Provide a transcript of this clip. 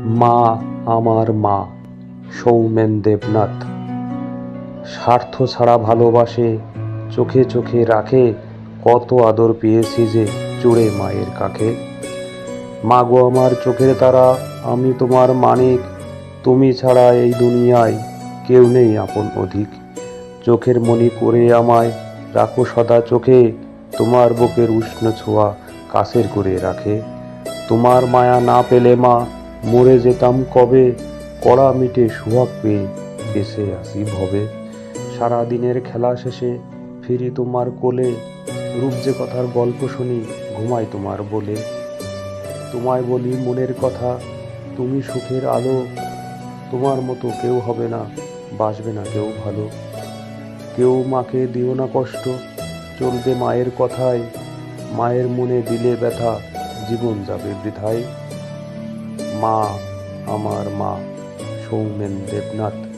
মা আমার মা, সৌমেন দেবনাথ। স্বার্থ ছাড়া ভালোবাসে, চোখে চোখে রাখে, কত আদর পেয়েছি যে জুড়ে মায়ের কাছে। মা গো আমার চোখের তারা, আমি তোমার মানিক, তুমি ছাড়া এই দুনিয়ায় কেউ নেই আপন অধিক। চোখের মণি করে আমায় রাখো সদা চোখে, তোমার বুকের উষ্ণ ছোঁয়া কাছের করে রাখে। তোমার মায়া না পেলে মা মরে যেতাম কবে, কড়া মিটে সুহাগ পেয়ে বেঁচে আসি ভবে। সারাদিনের খেলা শেষে ফিরি তোমার কোলে, রূপ যে কথার গল্প শুনি ঘুমাই তোমার বলে। তোমায় বলি মনের কথা, তুমি সুখের আলো, তোমার মতো কেউ হবে না, বাসবে না কেউ ভালো। কেউ মাকে দিও না কষ্ট, চলবে মায়ের কথায়, মায়ের মনে দিলে ব্যথা, জীবন যাবে বৃথায়। মা আমার মা, সৌমেন দেবনাথ।